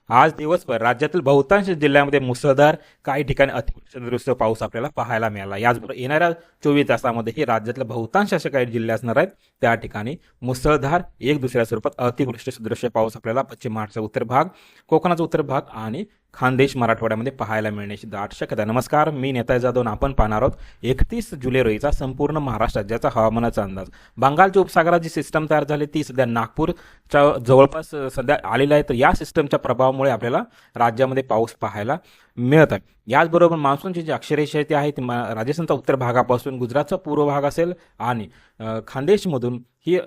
आज दिवसभर राज्यातील बहुतांश जिल्ह्यांमध्ये मुसळधार, काही ठिकाणी अतिवृष्टी पाऊस आपल्याला पाहायला मिळाला। याचबरोबर येणाऱ्या 24 तासामध्ये ही राज्यातल्या बहुतांश असे काही जिल्हे असणार आहेत, त्या ठिकाणी मुसळधार एक दुसऱ्या स्वरूपात अतिवृष्टी सदृश्य पाऊस आपल्याला पश्चिम महाराष्ट्राचा उत्तर भाग, कोकणाचा उत्तर भाग आणि खानदेश मराठवाड्यामध्ये पाहायला मिळण्याची दाट शक्यता। नमस्कार, मी नेताजी जाधव। आपण पाहणार आहोत 31 जुलै रोजीचा संपूर्ण महाराष्ट्र राज्याचा हवामानाचा अंदाज। बंगालच्या उपसागरात जी सिस्टम तयार झाली ती सध्या नागपूरच्या जवळपास सध्या आलेली आहे, तर या सिस्टमच्या प्रभावामुळे आपल्याला राज्यामध्ये पाऊस पाहायला मिळत आहे। याचबरोबर मान्सूनची जी अक्षरेषा ती आहे ती राजस्थानचा उत्तर भागापासून गुजरातचा पूर्व भाग असेल आणि खानदेशमधून ही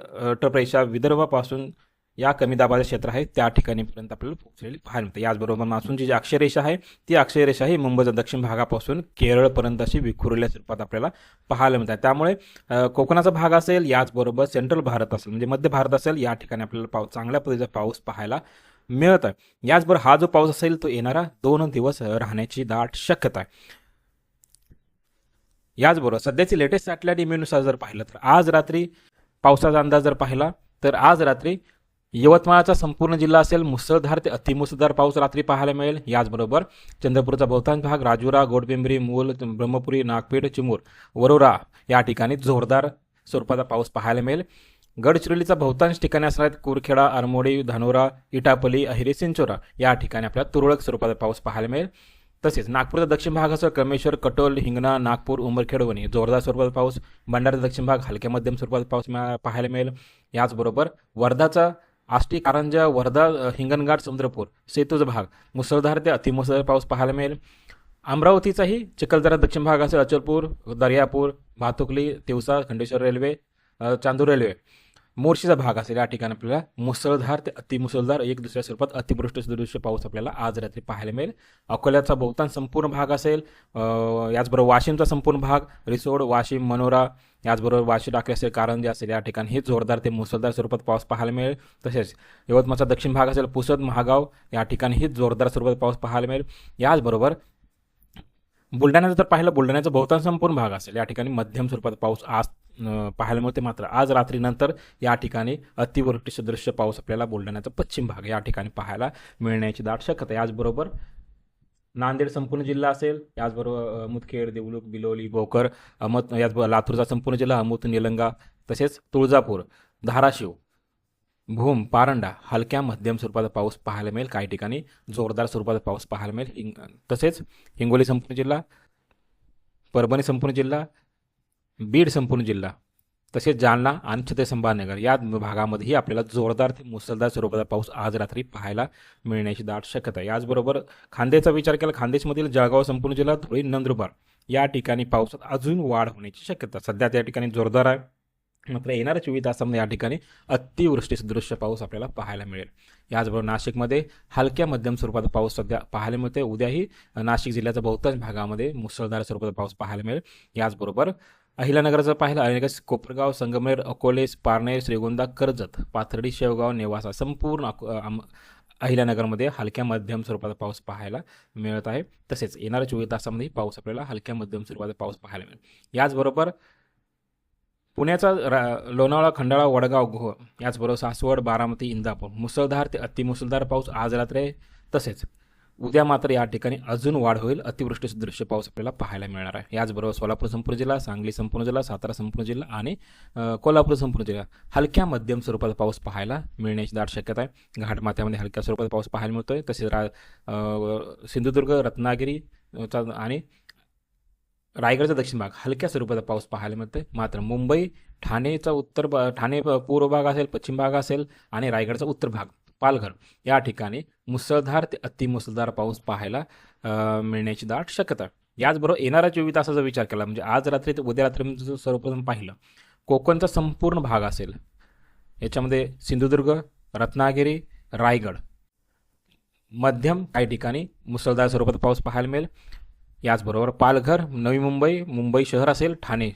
टप्रेषा विदर्भापासून या कमी दाबाचे क्षेत्र आहे त्या ठिकाणीपर्यंत आपल्याला पोहोचलेली पाहायला मिळते। याचबरोबर मान्सूनची जी अक्षरेषा आहे ती अक्षरेषा ही मुंबईच्या दक्षिण भागापासून केरळपर्यंत अशी विखुरलेल्या स्वरूपात आपल्याला पाहायला मिळते। त्यामुळे कोकणाचा भाग असेल, याचबरोबर सेंट्रल भारत असेल म्हणजे मध्य भारत असेल, या ठिकाणी आपल्याला चांगल्या पद्धतीचा पाऊस पाहायला मिळत आहे। याचबरोबर हा जो पाऊस असेल तो येणारा 2 दिवस राहण्याची दाट शक्यता आहे। याचबरोबर सध्याची लेटेस्ट सॅटेलाइट इमेजनुसार जर पाहिलं तर आज रात्री पावसाचा अंदाज जर पाहिला तर आज रात्री यवतमाळचा संपूर्ण जिल्हा असेल मुसळधार ते अतिमुसळधार पाऊस रात्री पाहायला मिळेल। याचबरोबर चंद्रपूरचा बहुतांश भाग, राजुरा, गोडपिंपरी, मूल, ब्रह्मपुरी, नागपेठ, चिमूर, वरोरा या ठिकाणी जोरदार स्वरूपाचा पाऊस पाहायला मिळेल। गडचिरोलीचा बहुतांश ठिकाणी असणार आहेत कुरखेडा, आरमोडी, धानोरा, इटापल्ली, अहिरे, चिंचोरा या ठिकाणी आपल्याला तुरळक स्वरूपाचा पाऊस पाहायला मिळेल। तसेच नागपूरचा दक्षिण भाग असेल कमेश्वर, कटोल, हिंगणा, नागपूर, उमरखेड, वणी जोरदार स्वरूपाचा पाऊस। भंडाराचा दक्षिण भाग हलक्या मध्यम स्वरूपाचा पाऊस पाहायला मिळेल। याचबरोबर वर्धाचा आष्टी, कारंजा, वर्धा, हिंगणघाट, समुद्रपूर, सेतूचा भाग मुसळधार ते अतिमुसळधार पाऊस पाहायला मिळेल। अमरावतीचाही चिखलदरा दक्षिण भाग असेल अचलपूर, दर्यापूर, भातुकली, तिवसा, खंडेश्वर रेल्वे, चांदूर रेल्वे, मोर्शीचा भाग असेल या ठिकाणी आपल्याला मुसळधार ते अतिमुसळधार एक दुसऱ्या स्वरूपात अतिवृष्टी सदृश्य पाऊस आपल्याला आज रात्री पाहायला मिळेल। अकोल्याचा बहुतांश संपूर्ण भाग असेल, याचबरोबर वाशिमचा संपूर्ण भाग, रिसोड, वाशिम, मनोरा, याचबरोबर वाशी टाकली असेल, कारंजी असेल या ठिकाणी हे जोरदार ते मुसळधार स्वरूपात पाऊस पाहायला मिळेल। तसेच यवतमाळचा दक्षिण भाग असेल पुसद, महागाव या ठिकाणी हे जोरदार स्वरूपात पाऊस पाहायला मिळेल। याचबरोबर बुलढाण्याचं जर पाहिलं बुलढाण्याचा बहुतांश संपूर्ण भाग असेल या ठिकाणी मध्यम स्वरूपात पाऊस आज पाहायला मिळते। मात्र आज रात्रीनंतर या ठिकाणी अतिवृष्टी सदृश्य पाऊस आपल्याला बुलढाण्याचा पश्चिम भाग या ठिकाणी पाहायला मिळण्याची दाट शक्यता। याचबरोबर नांदेड संपूर्ण जिल्हा असेल, याचबरोबर मुदखेड, देवळूक, बिलोली, भोकर, याचबरोबर लातूरचा संपूर्ण जिल्हा, अमूत, निलंगा, तसेच तुळजापूर, धाराशिव, भूम, पारंडा हलक्या मध्यम स्वरूपाचा पाऊस पाहायला मिळेल। काही ठिकाणी जोरदार स्वरूपाचा पाऊस पाहायला मिळेल। तसेच हिंगोली संपूर्ण जिल्हा, परभणी संपूर्ण जिल्हा, बीड संपूर्ण जिल्हा, तसेच जालना आणि छत्रपती संभाजीनगर या भागामध्येही आपल्याला जोरदार ते मुसळधार स्वरूपाचा पाऊस आज रात्री पाहायला मिळण्याची दाट शक्यता आहे। याचबरोबर खानदेशचा विचार केला, खानदेशमधील जळगाव संपूर्ण जिल्हा, धुळे, नंदुरबार या ठिकाणी पावसात अजून वाढ होण्याची शक्यता सध्या त्या ठिकाणी जोरदार आहे। मात्र येणाऱ्या 24 तासामध्ये या ठिकाणी अतिवृष्टी सदृश्य पाऊस आपल्याला पाहायला मिळेल। याचबरोबर नाशिकमध्ये हलक्या मध्यम स्वरूपाचा पाऊस सध्या पाहायला मिळते। उद्याही नाशिक जिल्ह्याच्या बहुतांश भागामध्ये मुसळधार स्वरूपाचा पाऊस पाहायला मिळेल। याचबरोबर अहिल्यानगरचं पाहिलं, अहिल्यानगर, कोपरगाव, संगमनेर, अकोले, पारनेर, श्रीगोंदा, कर्जत, पाथर्डी, शेवगाव, नेवासा संपूर्ण अहिल्यानगरमध्ये हलक्या मध्यम स्वरूपाचा पाऊस पाहायला मिळत आहे। तसेच येणाऱ्या 24 तासामध्ये पाऊस आपल्याला हलक्या मध्यम स्वरूपाचा पाऊस पाहायला मिळेल। याचबरोबर पुण्याचा लोणावळा, खंडाळा, वडगाव, गोह, याचबरोबर सासवड, बारामती, इंदापूर मुसळधार ते अतिमुसळधार पाऊस आज रात्री। तसेच उद्या मात्र या ठिकाणी अजून वाढ होईल, अतिवृष्टी सदृश्य पाऊस आपल्याला पाहायला मिळणार आहे। याचबरोबर सोलापूर संपूर्ण जिल्हा, सांगली संपूर्ण जिल्हा, सातारा संपूर्ण जिल्हा आणि कोल्हापूर संपूर्ण जिल्हा हलक्या मध्यम स्वरूपाचा पाऊस पाहायला मिळण्याची दाट शक्यता आहे। घाटमाथ्यामध्ये हलक्या स्वरूपाचा पाऊस पाहायला मिळतोय। तसेच सिंधुदुर्ग, रत्नागिरी आणि रायगडचा दक्षिण भाग हलक्या स्वरूपाचा पाऊस पाहायला मिळतोय। मात्र मुंबई, ठाणेचा ठाणे पूर्व भाग असेल, पश्चिम भाग असेल आणि रायगडचा उत्तर भाग, पालघर या ठिकाणी मुसळधार ते अतिमुसळधार पाऊस पाहायला मिळण्याची दाट शक्यता आहे। याचबरोबर येणाऱ्या 24 तासाचा विचार केला म्हणजे आज रात्री ते उद्या रात्री सर्वप्रथम पाहिलं कोकणचा संपूर्ण भाग असेल, याच्यामध्ये सिंधुदुर्ग, रत्नागिरी, रायगड मध्यम काही ठिकाणी मुसळधार स्वरूपाचा पाऊस पाहायला मिळेल। याचबरोबर पालघर, नवी मुंबई, मुंबई शहर असेल, ठाणे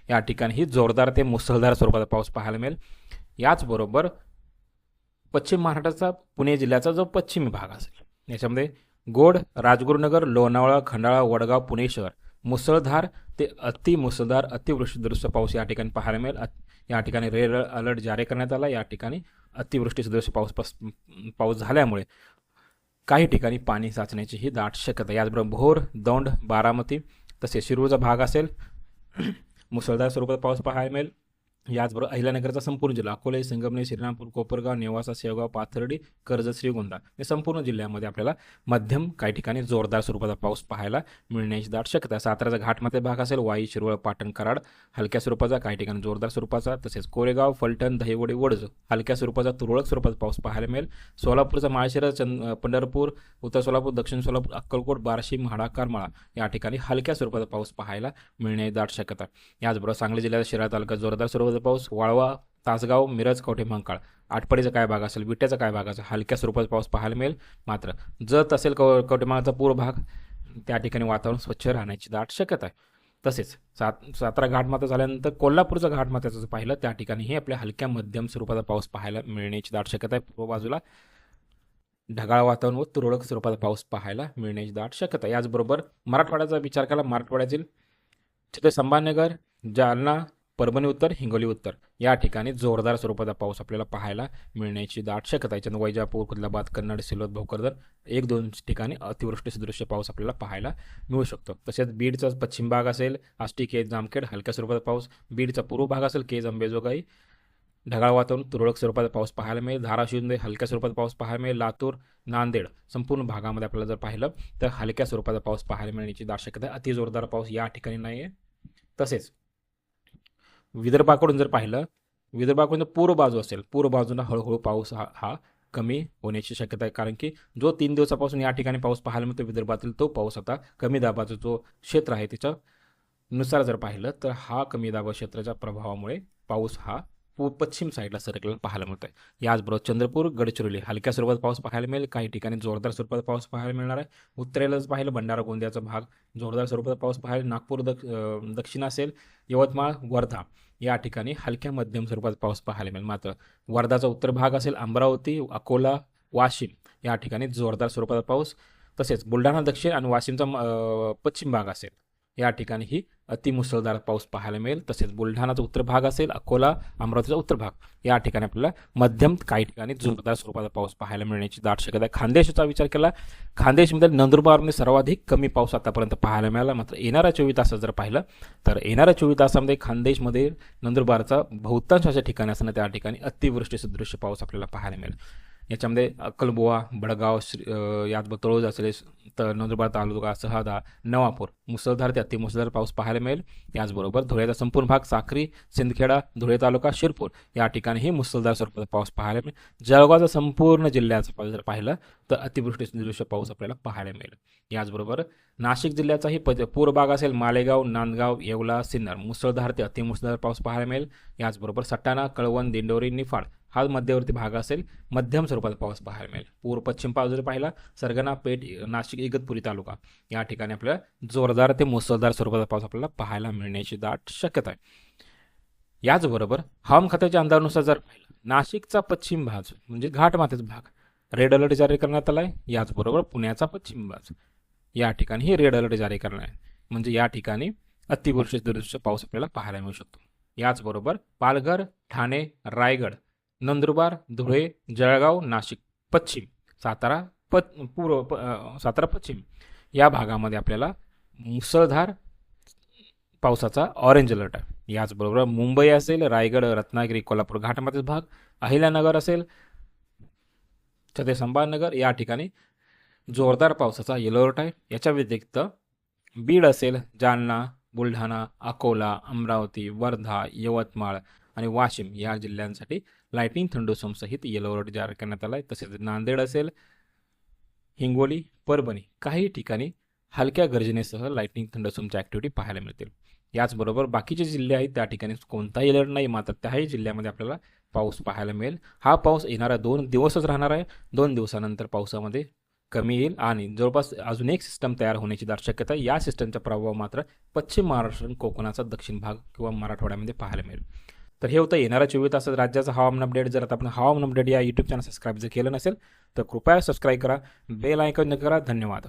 या ठिकाणी ही जोरदार ते मुसळधार स्वरूपाचा पाऊस पाहायला मिळेल। याचबरोबर पश्चिम महाराष्ट्राचा पुणे जिल्ह्याचा जो पश्चिमी भाग असेल याच्यामध्ये गोड, राजगुरुनगर, लोणावळा, खंडाळा, वडगाव, पुणे शहर मुसळधार ते अतिमुसळधार अतिवृष्टी सदृश्य पाऊस या ठिकाणी पाहायला मिळेल। या ठिकाणी रेड अलर्ट जारी करण्यात आला। या ठिकाणी अतिवृष्टी सदृश्य पाऊस झाल्यामुळे काही ठिकाणी पाणी साचण्याची ही दाट शक्यता. याचबरोबर भोर, दौंड, बारामती तसेच शिरूरचा भाग असेल मुसळधार स्वरूपात पाऊस पाहायला मिळेल. याचबरोबर अहिल्यानगरचा संपूर्ण जिल्हा अकोले, संगमनेर, श्रीरामपूर, कोपरगाव, नेवासा, शेवगाव, पाथर्डी, कर्जत, श्रीगोंदा या संपूर्ण जिल्ह्यामध्ये आपल्याला मध्यम काही ठिकाणी जोरदार स्वरूपाचा पाऊस पाहायला मिळण्याची दाट शक्यता. साताराचा घाटमधला भाग असेल वाई, शिरवळ, पाटण, कराड हलक्या स्वरूपाचा, काही ठिकाणी जोरदार स्वरूपाचा. तसेच कोरेगाव, फलटण, दहिवडी, वडज हलक्या स्वरूपाचा तुरळक स्वरूपाचा पाऊस पाहायला मिळेल. सोलापूरचा माळशिरस, पंढरपूर, उत्तर सोलापूर, दक्षिण सोलापूर, अक्कलकोट, बार्शी, म्हाडा, करमाळा या ठिकाणी हलक्या स्वरूपाचा पाऊस पाहायला मिळण्याची दाट शक्यता. याचबरोबर सांगली जिल्ह्यात शिराळा तालुक्यात जोरदार स्वरूपाचा पाऊस, वाळवा, तासगाव, मिरज, कवठे महांकाळ, आटपाडीचा काय भाग असेल, विट्याचा काय भाग असेल हलक्या स्वरूपाचा पाऊस पाहायला मिळेल. मात्र जत असेल कवठे महांकाळचा पूर्व भाग त्या ठिकाणी वातावरण स्वच्छ राहण्याची दाट शक्यता आहे. तसेच सातारा घाटमाथा झाल्यानंतर कोल्हापूरचा घाटमाथ्याचं पाहिलं त्या ठिकाणीही आपल्या हलक्या मध्यम स्वरूपाचा पाऊस पाहायला मिळण्याची दाट शक्यता आहे. पूर्व बाजूला ढगाळ वातावरण व तुरळक स्वरूपाचा पाऊस पाहायला मिळण्याची दाट शक्यता आहे. याचबरोबर मराठवाड्याचा विचार केला, मराठवाड्यातील तिथे संभाजीनगर, जालना, परभणी उत्तर, हिंगोली उत्तर या ठिकाणी जोरदार स्वरूपाचा पाऊस आपल्याला पाहायला मिळण्याची दाट शक्यता आहे. याच्यानं वैजापूर, खुलदाबाद, कन्नड, सिल्लोड, भोकरदन 1-2 ठिकाणी अतिवृष्टी सदृश्य पाऊस आपल्याला पाहायला मिळू शकतो. तसेच बीडचा पश्चिम भाग असेल आष्टी, केज, जामखेड हलक्या स्वरूपाचा पाऊस, बीडचा पूर्व भाग असेल केज, अंबेजोगाई ढगाळ वातावरण तुरळक स्वरूपाचा पाऊस पाहायला मिळेल. धाराशिव हलक्या स्वरूपाचा पाऊस पाहायला मिळेल. लातूर, नांदेड संपूर्ण भागामध्ये आपल्याला जर पाहिलं तर हलक्या स्वरूपाचा पाऊस पाहायला मिळण्याची दाट शक्यता आहे. अति जोरदार पाऊस या ठिकाणी नाही आहे. तसेच विदर्भाकडून जर पाहिलं, विदर्भाकडून पूर्व बाजू असेल, पूर्व बाजूला हळूहळू पाऊस हा कमी होण्याची शक्यता आहे. कारण की जो 3 दिवसापासून या ठिकाणी पाऊस पाहायला मिळतो विदर्भातील तो पाऊस आता कमी दाबाचा जो क्षेत्र आहे त्याच्यानुसार जर पाहिलं तर हा कमी दाबा क्षेत्राच्या प्रभावामुळे पाऊस हा पश्चिम साईडला सरकलेला पाहायला मिळत आहे. याचबरोबर चंद्रपूर, गडचिरोली हलक्या स्वरूपात पाऊस पाहायला मिळेल. काही ठिकाणी जोरदार स्वरूपात पाऊस पाहायला मिळणार आहे. उत्तरेलाच पाहिलं भंडारा गोंदियाचा भाग जोरदार स्वरूपात पाऊस पाहायला, नागपूर दक्षिण असेल, यवतमाळ, वर्धा या ठिकाणी हलक्या मध्यम स्वरूपात पाऊस पाहायला मिळेल. मात्र वर्धाचा उत्तर भाग असेल अमरावती, अकोला, वाशिम या ठिकाणी जोरदार स्वरूपाचा पाऊस. तसेच बुलढाणा दक्षिण आणि वाशिमचा पश्चिम भाग असेल या ठिकाणीही अतिमुसळधार पाऊस पाहायला मिळेल. तसेच बुलढाणाचा उत्तर भाग असेल, अकोला, अमरावतीचा उत्तर भाग या ठिकाणी आपल्याला मध्यम काही ठिकाणी जोरदार स्वरूपाचा पाऊस पाहायला मिळण्याची दाट शक्यता आहे. खानदेशचा विचार केला, खानदेशमध्ये नंदुरबारमध्ये सर्वाधिक कमी पाऊस आतापर्यंत पाहायला मिळाला. मात्र येणाऱ्या 24 तासात जर पाहिलं तर येणाऱ्या 24 तासामध्ये खानदेशमध्ये नंदुरबारचा बहुतांश अशा ठिकाणी असताना त्या ठिकाणी अतिवृष्टी सदृश्य पाऊस आपल्याला पाहायला मिळेल. याच्यामध्ये अक्कलबुवा, बडगाव, याचबरोबर तळोजा असेल, तर नंदुरबार तालुका, शहादा, नवापूर मुसळधार ते अतिमुसळधार पाऊस पाहायला मिळेल. याचबरोबर धुळ्याचा संपूर्ण भाग, साक्री, सिंदखेडा, धुळे तालुका, शिरपूर या ठिकाणीही मुसळधार स्वरूपाचा पाऊस पाहायला मिळेल. जळगावचा संपूर्ण जिल्ह्याचा जर पाहिलं तर अतिवृष्टी सदृश्य पाऊस आपल्याला पाहायला मिळेल. याचबरोबर नाशिक जिल्ह्याचाही पूर्व भाग असेल, मालेगाव, नांदगाव, येवला, सिन्नर मुसळधार ते अतिमुसळधार पाऊस पाहायला मिळेल. याचबरोबर सटाणा, कळवण, दिंडोरी, निफाड हा मध्यवर्ती भाग असेल, मध्यम स्वरूपाचा पाऊस पाहायला मिळेल. पूर्व पश्चिम पाऊस जर पाहिला सरगणा, पेठ, नाशिक, इगतपुरी तालुका या ठिकाणी आपल्याला जोरदार ते मुसळधार स्वरूपाचा पाऊस आपल्याला पाहायला मिळण्याची दाट शक्यता आहे. याचबरोबर हवामान खात्याच्या अंदाजानुसार जर पाहिलं नाशिकचा पश्चिम भाग म्हणजे घाटमाथ्याचा भाग रेड अलर्ट जारी करण्यात आला आहे. याचबरोबर पुण्याचा पश्चिम भाग या ठिकाणी ही रेड अलर्ट जारी करणार आहे. म्हणजे या ठिकाणी अतिवृष्टी सदृश्य पाऊस आपल्याला पाहायला मिळू शकतो. याचबरोबर पालघर, ठाणे, रायगड, नंदुरबार, धुळे, जळगाव, नाशिक पश्चिम, सातारा सातारा पश्चिम या भागामध्ये आपल्याला मुसळधार पावसाचा ऑरेंज अलर्ट आहे. याचबरोबर मुंबई असेल, रायगड, रत्नागिरी, कोल्हापूर घाटामधील भाग, अहिल्यानगर असेल, छत्रपती संभाजीनगर या ठिकाणी जोरदार पावसाचा येलो अलर्ट आहे. याच्या व्यतिरिक्त बीड असेल, जालना, बुलढाणा, अकोला, अमरावती, वर्धा, यवतमाळ आणि वाशिम या जिल्ह्यांसाठी लाइटनिंग थंडोसम सहित येलो अलर्ट जारी करण्यात आला आहे. तसेच नांदेड असेल, हिंगोली, परभणी काही ठिकाणी हलक्या गर्जनेसह लाइटनिंग थंडोसमच्या ॲक्टिव्हिटी पाहायला मिळतील. याचबरोबर बाकीचे जिल्हे आहेत त्या ठिकाणी कोणताही अलर्ट नाही, मात्र त्याही जिल्ह्यामध्ये आपल्याला पाऊस पाहायला मिळेल. हा पाऊस येणारा 2 दिवसच राहणार आहे. 2 दिवसानंतर पावसामध्ये कमी येईल आणि जवळपास अजून एक सिस्टम तयार होण्याची दाट शक्यता आहे. या सिस्टमचा प्रभाव मात्र पश्चिम महाराष्ट्र आणि कोकणाचा दक्षिण भाग किंवा मराठवाड्यामध्ये पाहायला मिळेल. तर हे होतं येणाऱ्या 24 तासात राज्याचा हवामान अपडेट. जर आता आपण हवामान अपडेट या यूट्यूब चॅनल सबस्क्राईब जर केलं नसेल तर कृपया सबस्क्राईब करा, बेल आयकॉन करा. धन्यवाद.